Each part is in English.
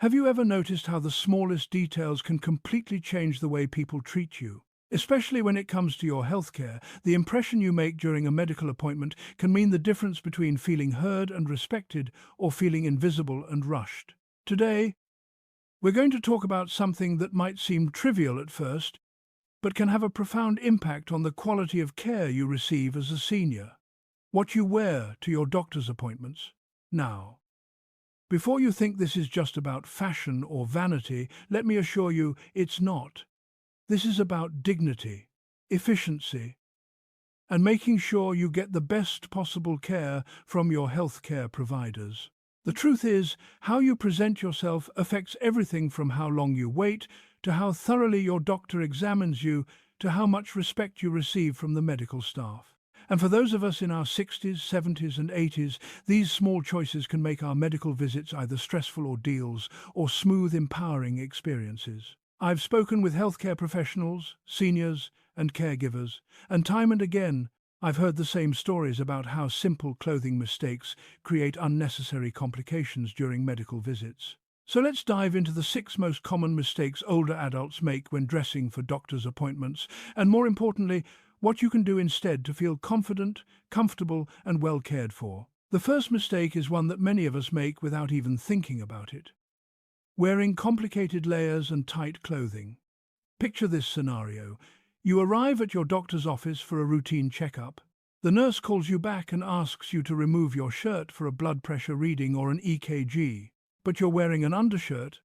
Have you ever noticed how the smallest details can completely change the way people treat you? Especially when it comes to your healthcare, the impression you make during a medical appointment can mean the difference between feeling heard and respected or feeling invisible and rushed. Today, we're going to talk about something that might seem trivial at first, but can have a profound impact on the quality of care you receive as a senior. What you wear to your doctor's appointments. Now, before you think this is just about fashion or vanity, let me assure you it's not. This is about dignity, efficiency, and making sure you get the best possible care from your healthcare providers. The truth is, how you present yourself affects everything from how long you wait, to how thoroughly your doctor examines you, to how much respect you receive from the medical staff. And for those of us in our 60s, 70s and 80s, these small choices can make our medical visits either stressful ordeals or smooth, empowering experiences. I've spoken with healthcare professionals, seniors and caregivers, and time and again I've heard the same stories about how simple clothing mistakes create unnecessary complications during medical visits. So let's dive into the 6 most common mistakes older adults make when dressing for doctor's appointments, and more importantly, what you can do instead to feel confident, comfortable, and well cared for. The first mistake is one that many of us make without even thinking about it. Wearing complicated layers and tight clothing. Picture this scenario. You arrive at your doctor's office for a routine checkup. The nurse calls you back and asks you to remove your shirt for a blood pressure reading or an EKG. But you're wearing an undershirt,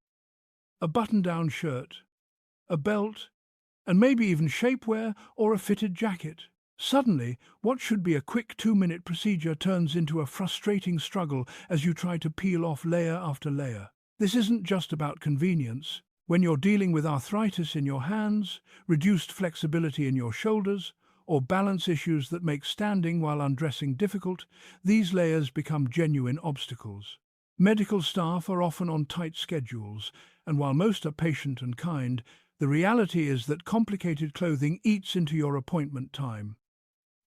a button-down shirt, a belt, and maybe even shapewear or a fitted jacket. Suddenly, what should be a quick 2-minute procedure turns into a frustrating struggle as you try to peel off layer after layer. This isn't just about convenience. When you're dealing with arthritis in your hands, reduced flexibility in your shoulders, or balance issues that make standing while undressing difficult, these layers become genuine obstacles. Medical staff are often on tight schedules, and while most are patient and kind, the reality is that complicated clothing eats into your appointment time.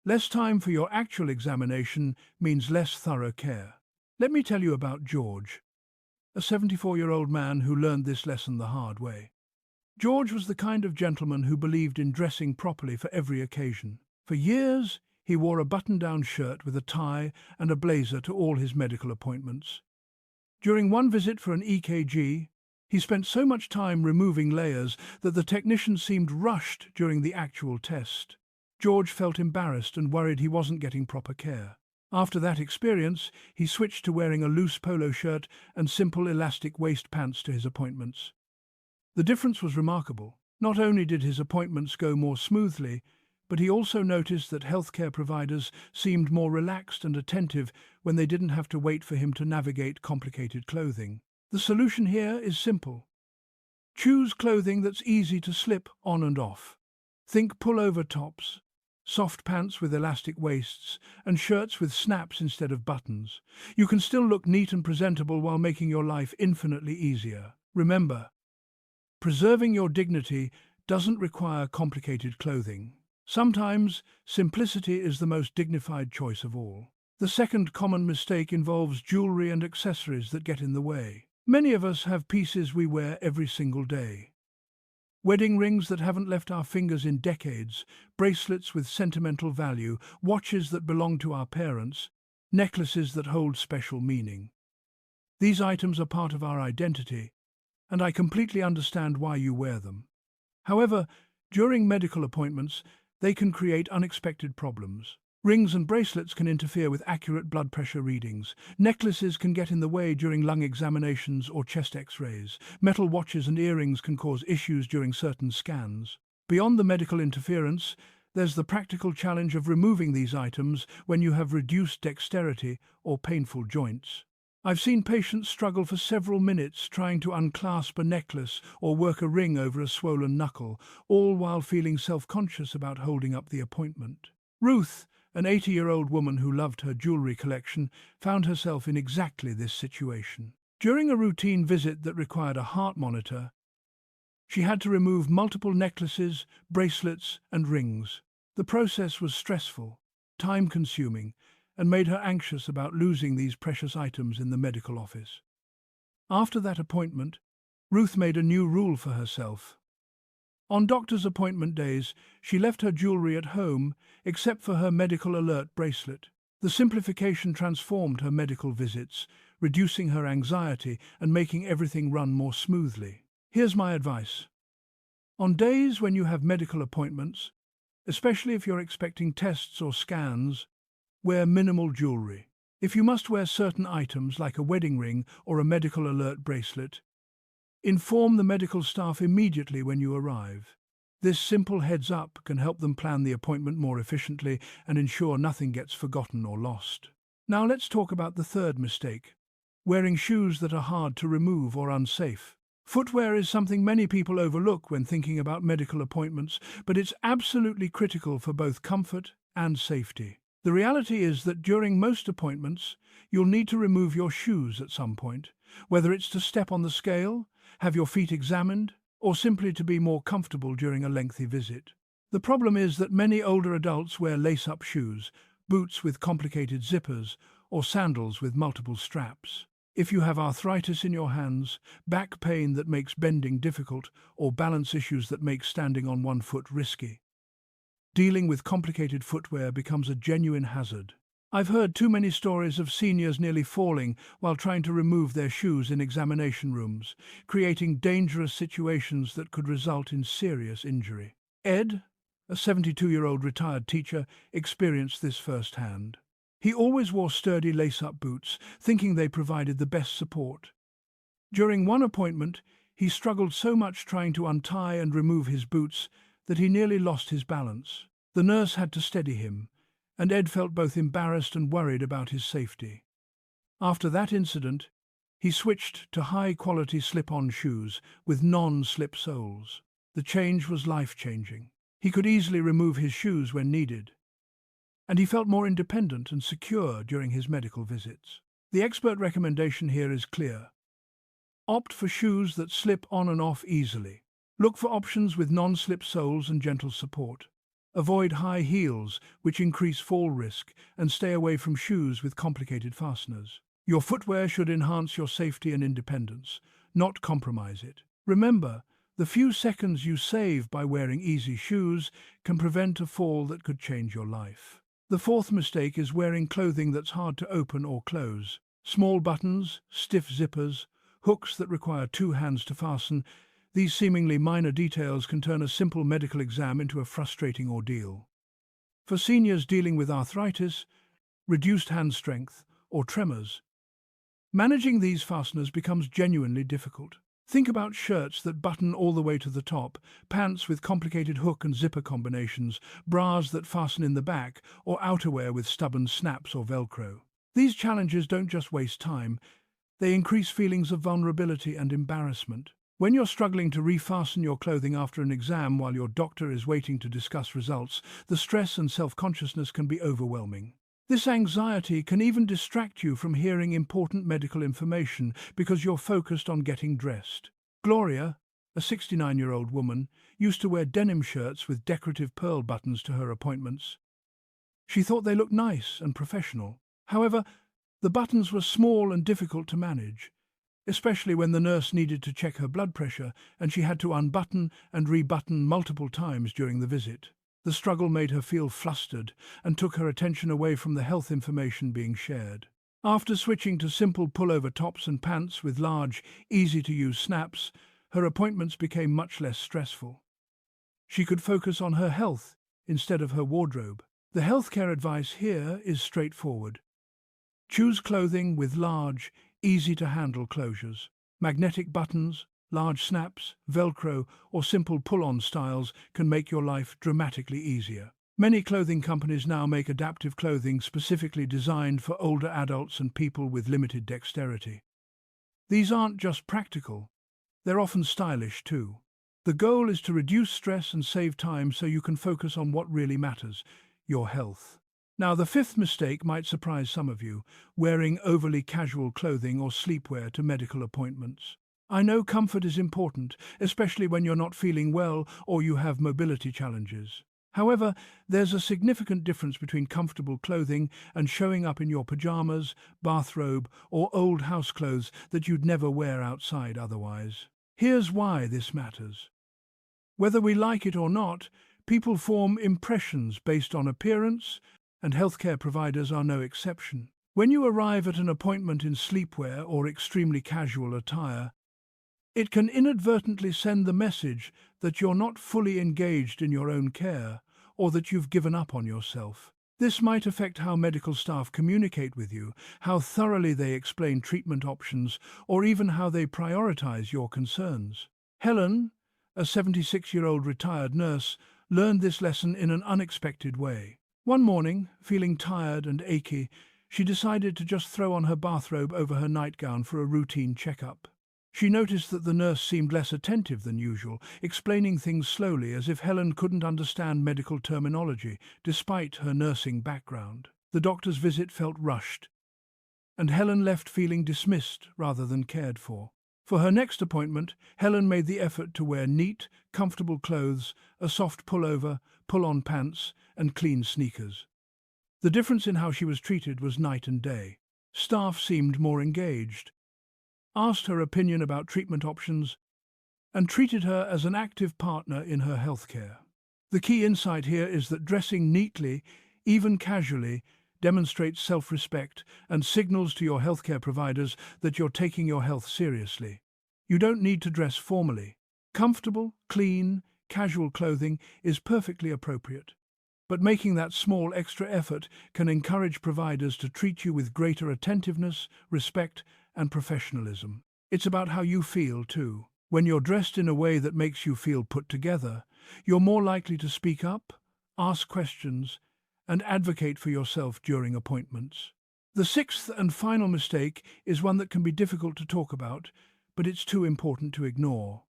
Less time for your actual examination means less thorough care. Let me tell you about George, a 74-year-old man who learned this lesson the hard way. George was the kind of gentleman who believed in dressing properly for every occasion. For years, he wore a button-down shirt with a tie and a blazer to all his medical appointments. During one visit for an EKG, he spent so much time removing layers that the technician seemed rushed during the actual test. George felt embarrassed and worried he wasn't getting proper care. After that experience, he switched to wearing a loose polo shirt and simple elastic waist pants to his appointments. The difference was remarkable. Not only did his appointments go more smoothly, but he also noticed that healthcare providers seemed more relaxed and attentive when they didn't have to wait for him to navigate complicated clothing. The solution here is simple. Choose clothing that's easy to slip on and off. Think pullover tops, soft pants with elastic waists, and shirts with snaps instead of buttons. You can still look neat and presentable while making your life infinitely easier. Remember, preserving your dignity doesn't require complicated clothing. Sometimes, simplicity is the most dignified choice of all. The second common mistake involves jewelry and accessories that get in the way. Many of us have pieces we wear every single day. Wedding rings that haven't left our fingers in decades, bracelets with sentimental value, watches that belong to our parents, necklaces that hold special meaning. These items are part of our identity, and I completely understand why you wear them. However, during medical appointments, they can create unexpected problems. Rings and bracelets can interfere with accurate blood pressure readings. Necklaces can get in the way during lung examinations or chest x-rays. Metal watches and earrings can cause issues during certain scans. Beyond the medical interference, there's the practical challenge of removing these items when you have reduced dexterity or painful joints. I've seen patients struggle for several minutes trying to unclasp a necklace or work a ring over a swollen knuckle, all while feeling self-conscious about holding up the appointment. Ruth, an 80-year-old woman who loved her jewelry collection, found herself in exactly this situation. During a routine visit that required a heart monitor, she had to remove multiple necklaces, bracelets, and rings. The process was stressful, time-consuming, and made her anxious about losing these precious items in the medical office. After that appointment, Ruth made a new rule for herself. On doctor's appointment days, she left her jewelry at home except for her medical alert bracelet. The simplification transformed her medical visits, reducing her anxiety and making everything run more smoothly. Here's my advice. On days when you have medical appointments, especially if you're expecting tests or scans, wear minimal jewelry. If you must wear certain items like a wedding ring or a medical alert bracelet, inform the medical staff immediately when you arrive. This simple heads-up can help them plan the appointment more efficiently and ensure nothing gets forgotten or lost. Now let's talk about the third mistake: wearing shoes that are hard to remove or unsafe. Footwear is something many people overlook when thinking about medical appointments, but it's absolutely critical for both comfort and safety. The reality is that during most appointments, you'll need to remove your shoes at some point, whether it's to step on the scale, have your feet examined, or simply to be more comfortable during a lengthy visit. The problem is that many older adults wear lace-up shoes, boots with complicated zippers, or sandals with multiple straps. If you have arthritis in your hands, back pain that makes bending difficult, or balance issues that make standing on one foot risky, dealing with complicated footwear becomes a genuine hazard. I've heard too many stories of seniors nearly falling while trying to remove their shoes in examination rooms, creating dangerous situations that could result in serious injury. Ed, a 72-year-old retired teacher, experienced this firsthand. He always wore sturdy lace-up boots, thinking they provided the best support. During one appointment, he struggled so much trying to untie and remove his boots that he nearly lost his balance. The nurse had to steady him, and Ed felt both embarrassed and worried about his safety. After that incident, he switched to high-quality slip-on shoes with non-slip soles. The change was life-changing. He could easily remove his shoes when needed, and he felt more independent and secure during his medical visits. The expert recommendation here is clear. Opt for shoes that slip on and off easily. Look for options with non-slip soles and gentle support. Avoid high heels, which increase fall risk, and stay away from shoes with complicated fasteners. Your footwear should enhance your safety and independence, not compromise it. Remember, the few seconds you save by wearing easy shoes can prevent a fall that could change your life. The fourth mistake is wearing clothing that's hard to open or close. Small buttons, stiff zippers, hooks that require two hands to fasten. These seemingly minor details can turn a simple medical exam into a frustrating ordeal. For seniors dealing with arthritis, reduced hand strength, or tremors, managing these fasteners becomes genuinely difficult. Think about shirts that button all the way to the top, pants with complicated hook and zipper combinations, bras that fasten in the back, or outerwear with stubborn snaps or Velcro. These challenges don't just waste time, they increase feelings of vulnerability and embarrassment. When you're struggling to refasten your clothing after an exam while your doctor is waiting to discuss results, the stress and self-consciousness can be overwhelming. This anxiety can even distract you from hearing important medical information because you're focused on getting dressed. Gloria, a 69-year-old woman, used to wear denim shirts with decorative pearl buttons to her appointments. She thought they looked nice and professional. However, the buttons were small and difficult to manage, especially when the nurse needed to check her blood pressure and she had to unbutton and rebutton multiple times during the visit. The struggle made her feel flustered and took her attention away from the health information being shared. After switching to simple pullover tops and pants with large, easy-to-use snaps, her appointments became much less stressful. She could focus on her health instead of her wardrobe. The healthcare advice here is straightforward. Choose clothing with large, easy-to-handle closures. Magnetic buttons, large snaps, Velcro, or simple pull-on styles can make your life dramatically easier. Many clothing companies now make adaptive clothing specifically designed for older adults and people with limited dexterity. These aren't just practical, they're often stylish too. The goal is to reduce stress and save time so you can focus on what really matters, your health. Now, the fifth mistake might surprise some of you: wearing overly casual clothing or sleepwear to medical appointments. I know comfort is important, especially when you're not feeling well or you have mobility challenges. However, there's a significant difference between comfortable clothing and showing up in your pajamas, bathrobe, or old house clothes that you'd never wear outside otherwise. Here's why this matters. Whether we like it or not, people form impressions based on appearance, and healthcare providers are no exception. When you arrive at an appointment in sleepwear or extremely casual attire, it can inadvertently send the message that you're not fully engaged in your own care or that you've given up on yourself. This might affect how medical staff communicate with you, how thoroughly they explain treatment options, or even how they prioritize your concerns. Helen, a 76-year-old retired nurse, learned this lesson in an unexpected way. One morning, feeling tired and achy, she decided to just throw on her bathrobe over her nightgown for a routine checkup. She noticed that the nurse seemed less attentive than usual, explaining things slowly as if Helen couldn't understand medical terminology, despite her nursing background. The doctor's visit felt rushed, and Helen left feeling dismissed rather than cared for. For her next appointment, Helen made the effort to wear neat, comfortable clothes, a soft pullover, pull-on pants, and clean sneakers. The difference in how she was treated was night and day. Staff seemed more engaged, asked her opinion about treatment options, and treated her as an active partner in her healthcare. The key insight here is that dressing neatly, even casually, demonstrates self-respect and signals to your healthcare providers that you're taking your health seriously. You don't need to dress formally. Comfortable, clean, casual clothing is perfectly appropriate. But making that small extra effort can encourage providers to treat you with greater attentiveness, respect, and professionalism. It's about how you feel, too. When you're dressed in a way that makes you feel put together, you're more likely to speak up, ask questions, and advocate for yourself during appointments. The sixth and final mistake is one that can be difficult to talk about, but it's too important to ignore: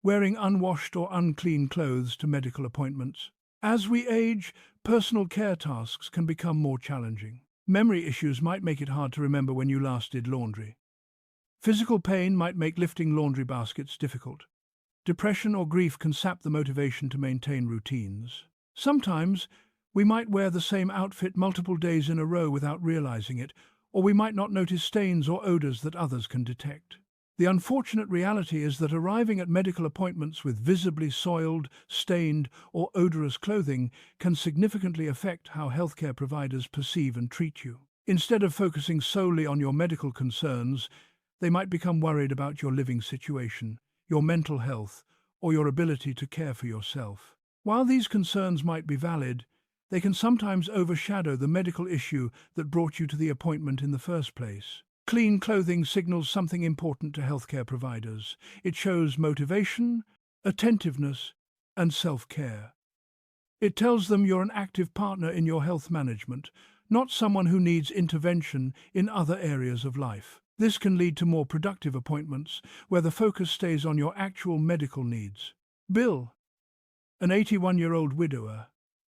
wearing unwashed or unclean clothes to medical appointments. As we age, personal care tasks can become more challenging. Memory issues might make it hard to remember when you last did laundry. Physical pain might make lifting laundry baskets difficult. Depression or grief can sap the motivation to maintain routines. Sometimes, we might wear the same outfit multiple days in a row without realizing it, or we might not notice stains or odors that others can detect. The unfortunate reality is that arriving at medical appointments with visibly soiled, stained, or odorous clothing can significantly affect how healthcare providers perceive and treat you. Instead of focusing solely on your medical concerns, they might become worried about your living situation, your mental health, or your ability to care for yourself. While these concerns might be valid, they can sometimes overshadow the medical issue that brought you to the appointment in the first place. Clean clothing signals something important to healthcare providers. It shows motivation, attentiveness, and self-care. It tells them you're an active partner in your health management, not someone who needs intervention in other areas of life. This can lead to more productive appointments, where the focus stays on your actual medical needs. Bill, an 81-year-old widower,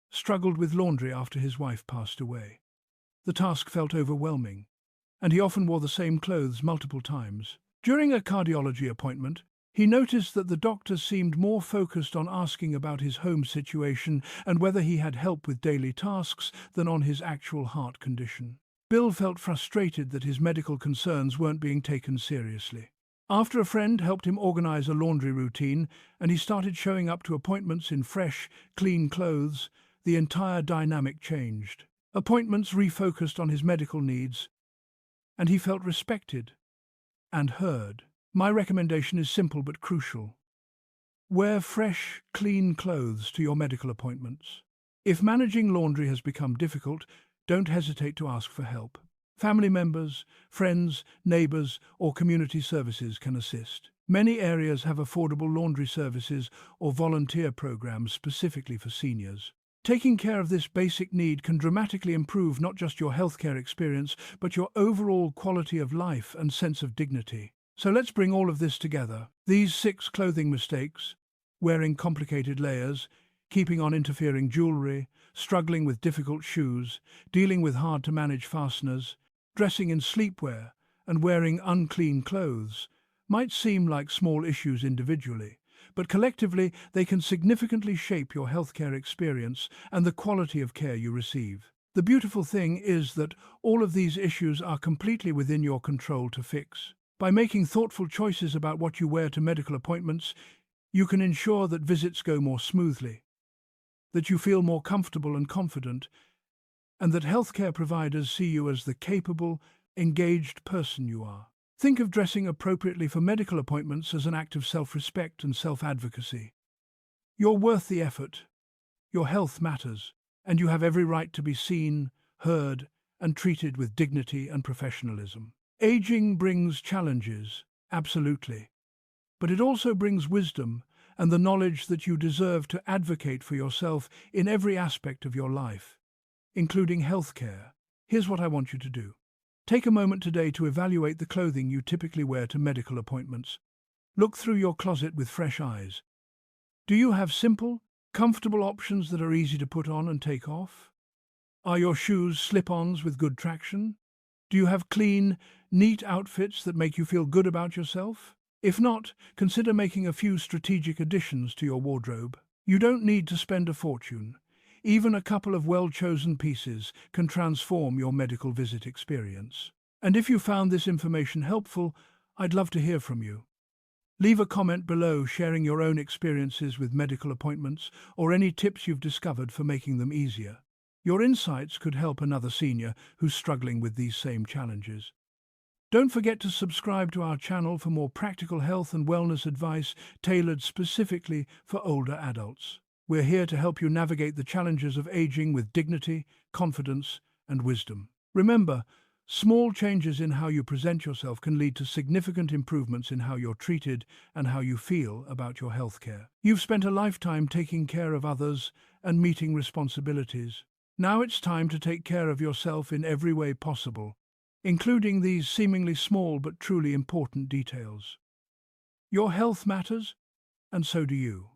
struggled with laundry after his wife passed away. The task felt overwhelming, and he often wore the same clothes multiple times. During a cardiology appointment, he noticed that the doctor seemed more focused on asking about his home situation and whether he had help with daily tasks than on his actual heart condition. Bill felt frustrated that his medical concerns weren't being taken seriously. After a friend helped him organize a laundry routine and he started showing up to appointments in fresh, clean clothes, the entire dynamic changed. Appointments refocused on his medical needs, and he felt respected and heard. My recommendation is simple but crucial. Wear fresh, clean clothes to your medical appointments. If managing laundry has become difficult, don't hesitate to ask for help. Family members, friends, neighbors, or community services can assist. Many areas have affordable laundry services or volunteer programs specifically for seniors. Taking care of this basic need can dramatically improve not just your healthcare experience, but your overall quality of life and sense of dignity. So let's bring all of this together. These 6 clothing mistakes: wearing complicated layers, keeping on interfering jewelry, struggling with difficult shoes, dealing with hard-to-manage fasteners, dressing in sleepwear, and wearing unclean clothes, might seem like small issues individually, but collectively they can significantly shape your healthcare experience and the quality of care you receive. The beautiful thing is that all of these issues are completely within your control to fix. By making thoughtful choices about what you wear to medical appointments, you can ensure that visits go more smoothly, that you feel more comfortable and confident, and that healthcare providers see you as the capable, engaged person you are. Think of dressing appropriately for medical appointments as an act of self-respect and self-advocacy. You're worth the effort, your health matters, and you have every right to be seen, heard, and treated with dignity and professionalism. Aging brings challenges, absolutely, but it also brings wisdom and the knowledge that you deserve to advocate for yourself in every aspect of your life, including healthcare. Here's what I want you to do. Take a moment today to evaluate the clothing you typically wear to medical appointments. Look through your closet with fresh eyes. Do you have simple, comfortable options that are easy to put on and take off? Are your shoes slip-ons with good traction? Do you have clean, neat outfits that make you feel good about yourself? If not, consider making a few strategic additions to your wardrobe. You don't need to spend a fortune. Even a couple of well-chosen pieces can transform your medical visit experience. And if you found this information helpful, I'd love to hear from you. Leave a comment below sharing your own experiences with medical appointments or any tips you've discovered for making them easier. Your insights could help another senior who's struggling with these same challenges. Don't forget to subscribe to our channel for more practical health and wellness advice tailored specifically for older adults. We're here to help you navigate the challenges of aging with dignity, confidence, and wisdom. Remember, small changes in how you present yourself can lead to significant improvements in how you're treated and how you feel about your healthcare. You've spent a lifetime taking care of others and meeting responsibilities. Now it's time to take care of yourself in every way possible, including these seemingly small but truly important details. Your health matters, and so do you.